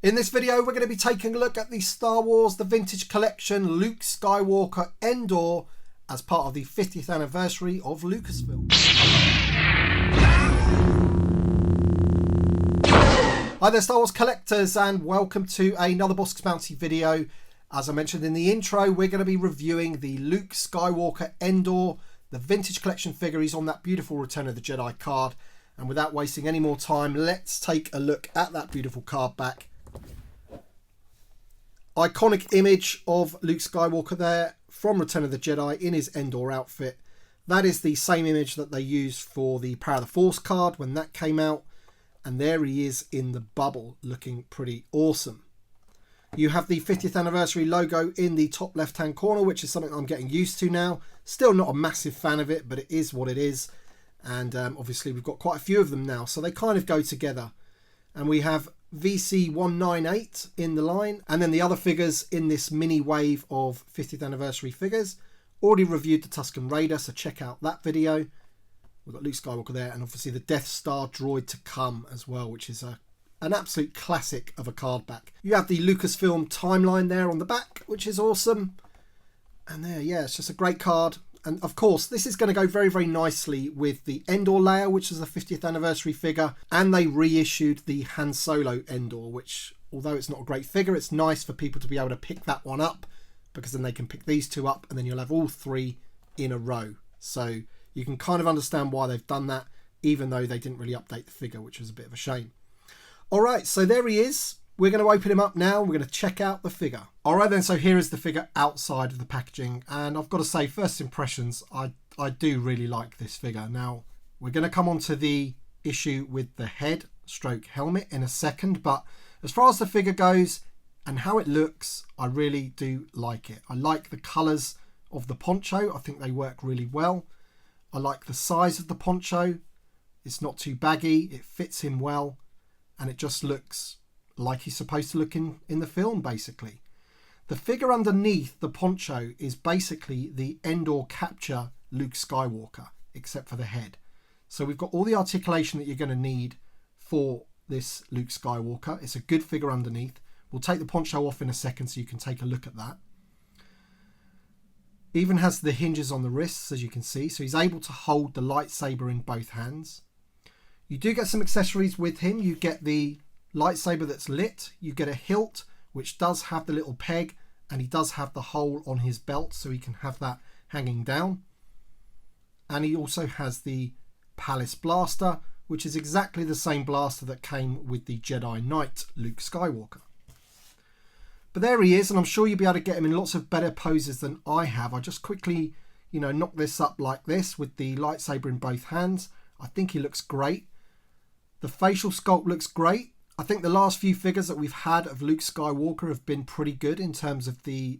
In this video, we're going to be taking a look at the Star Wars The Vintage Collection Luke Skywalker Endor as part of the 50th anniversary of Lucasfilm. Hi there Star Wars collectors, and welcome to another Bossk Bounty video. As I mentioned in the intro, we're going to be reviewing the Luke Skywalker Endor, the Vintage Collection figure. He's on that beautiful Return of the Jedi card. And without wasting any more time, let's take a look at that beautiful card back. Iconic image of Luke Skywalker there from Return of the Jedi in his Endor outfit. That is the same image that they used for the Power of the Force card when that came out. And there he is in the bubble, looking pretty awesome. You have the 50th anniversary logo in the top left hand corner, which is something I'm getting used to now. Still not a massive fan of it, but it is what it is. And obviously we've got quite a few of them now, so they kind of go together. And we have VC198 in the line, and then the other figures in this mini wave of 50th anniversary figures. Already reviewed the Tusken Raider, so check out that video. We've got Luke Skywalker there, and obviously the Death Star droid to come as well, which is an absolute classic of a card back. You have the Lucasfilm timeline there on the back, which is awesome. And there, yeah, it's just a great card. And of course, this is going to go very, very nicely with the Endor layer, which is the 50th anniversary figure. And they reissued the Han Solo Endor, which, although it's not a great figure, it's nice for people to be able to pick that one up, because then they can pick these two up and then you'll have all three in a row. So you can kind of understand why they've done that, even though they didn't really update the figure, which was a bit of a shame. All right, so there he is. We're going to open him up now. We're going to check out the figure. All right then, so here is the figure outside of the packaging. And I've got to say, first impressions, I do really like this figure. Now, we're going to come on to the issue with the head stroke helmet in a second. But as far as the figure goes and how it looks, I really do like it. I like the colours of the poncho. I think they work really well. I like the size of the poncho. It's not too baggy. It fits him well. And it just looks like he's supposed to look in the film, basically. The figure underneath the poncho is basically the Endor capture Luke Skywalker, except for the head. So we've got all the articulation that you're going to need for this Luke Skywalker. It's a good figure underneath. We'll take the poncho off in a second so you can take a look at that. Even has the hinges on the wrists, as you can see, so he's able to hold the lightsaber in both hands. You do get some accessories with him. You get the lightsaber that's lit, you get a hilt which does have the little peg, and he does have the hole on his belt so he can have that hanging down. And he also has the Palace blaster, which is exactly the same blaster that came with the Jedi Knight Luke Skywalker. But there he is, and I'm sure you'll be able to get him in lots of better poses than I have. I just quickly, knock this up like this with the lightsaber in both hands. I think he looks great. The facial sculpt looks great. I think the last few figures that we've had of Luke Skywalker have been pretty good in terms of the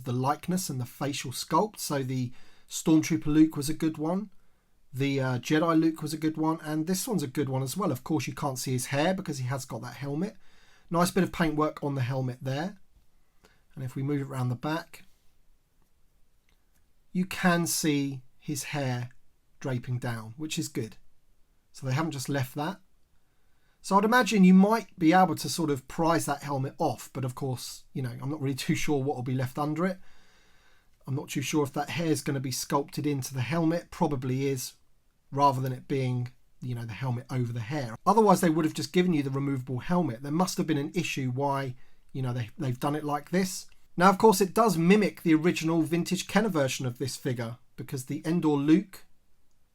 likeness and the facial sculpt. So the Stormtrooper Luke was a good one. The Jedi Luke was a good one. And this one's a good one as well. Of course, you can't see his hair because he has got that helmet. Nice bit of paintwork on the helmet there. And if we move it around the back, you can see his hair draping down, which is good. So they haven't just left that. So I'd imagine you might be able to sort of prise that helmet off, but of course, I'm not really too sure what will be left under it. I'm not too sure if that hair is going to be sculpted into the helmet. Probably is, rather than it being, the helmet over the hair. Otherwise, they would have just given you the removable helmet. There must have been an issue why, they've done it like this. Now, of course, it does mimic the original vintage Kenner version of this figure, because the Endor Luke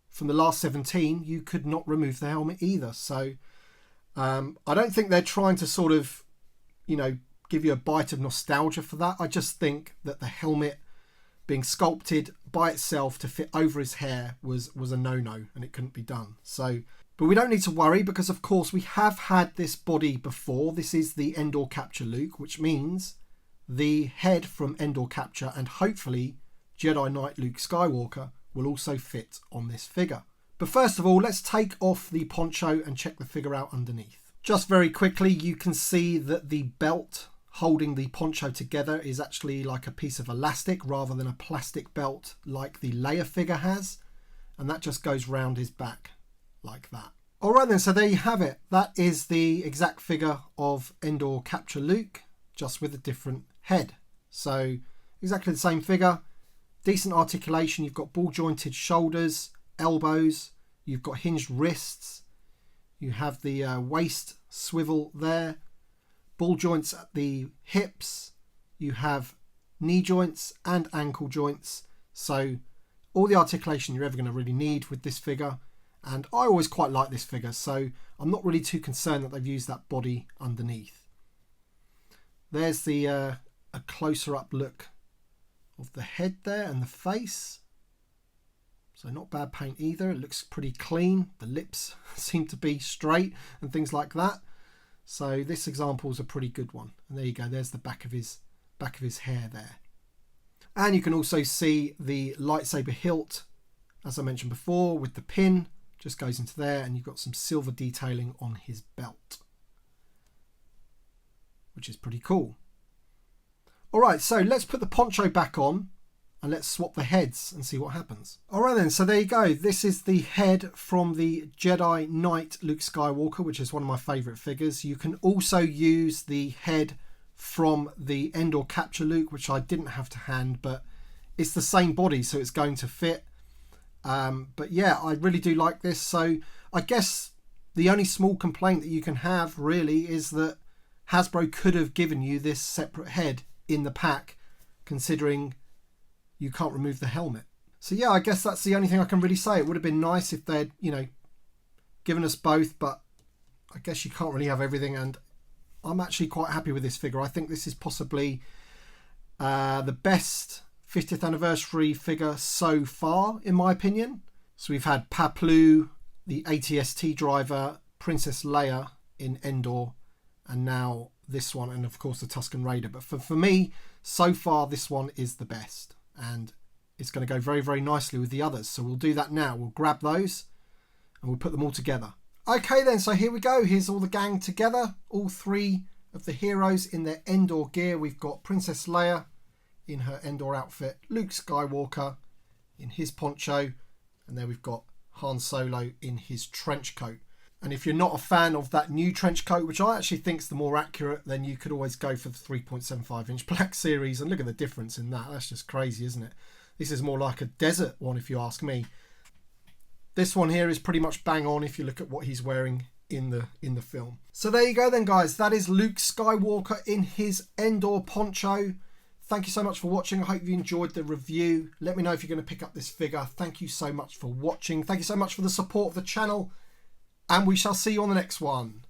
from the last 17, you could not remove the helmet either. So I don't think they're trying to sort of, give you a bite of nostalgia for that. I just think that the helmet being sculpted by itself to fit over his hair was a no-no, and it couldn't be done. So, but we don't need to worry, because of course we have had this body before. This is the Endor Capture Luke, which means the head from Endor Capture and hopefully Jedi Knight Luke Skywalker will also fit on this figure. But first of all, let's take off the poncho and check the figure out underneath. Just very quickly, you can see that the belt holding the poncho together is actually like a piece of elastic rather than a plastic belt like the Leia figure has. And that just goes round his back like that. Alright then, so there you have it. That is the exact figure of Endor Capture Luke, just with a different head. So exactly the same figure, decent articulation. You've got ball jointed shoulders, elbows, you've got hinged wrists, you have the waist swivel there, ball joints at the hips, you have knee joints and ankle joints. So all the articulation you're ever going to really need with this figure. And I always quite like this figure, so I'm not really too concerned that they've used that body underneath. There's the a closer up look of the head there and the face. So not bad paint either. It looks pretty clean. The lips seem to be straight and things like that. So this example is a pretty good one. And there you go. There's the back of his hair there. And you can also see the lightsaber hilt, as I mentioned before, with the pin. Just goes into there, and you've got some silver detailing on his belt, which is pretty cool. Alright, so let's put the poncho back on and let's swap the heads and see what happens. Alright then, so there you go. This is the head from the Jedi Knight Luke Skywalker, which is one of my favourite figures. You can also use the head from the Endor Capture Luke, which I didn't have to hand, but it's the same body, so it's going to fit. But yeah, I really do like this. So I guess the only small complaint that you can have really is that Hasbro could have given you this separate head in the pack, considering you can't remove the helmet. So yeah, I guess that's the only thing I can really say. It would have been nice if they'd, you know, given us both, but I guess you can't really have everything. And I'm actually quite happy with this figure. I think this is possibly the best 50th anniversary figure so far, in my opinion. So we've had Paplu, the ATST driver, Princess Leia in Endor, and now this one, and of course the Tusken Raider. But for me, so far this one is the best, and it's going to go very, very nicely with the others. So we'll do that now. We'll grab those and we'll put them all together. Okay then, so here we go. Here's all the gang together, all three of the heroes in their Endor gear. We've got Princess Leia in her Endor outfit, Luke Skywalker in his poncho, and there we've got Han Solo in his trench coat. And if you're not a fan of that new trench coat, which I actually think is the more accurate, then you could always go for the 3.75 inch black series, and look at the difference in that. That's just crazy, isn't it? This is more like a desert one, if you ask me. This one here is pretty much bang on if you look at what he's wearing in the film. So there you go then, guys. That is Luke Skywalker in his Endor poncho. Thank you so much for watching. I hope you enjoyed the review. Let me know if you're going to pick up this figure. Thank you so much for watching. Thank you so much for the support of the channel. And we shall see you on the next one.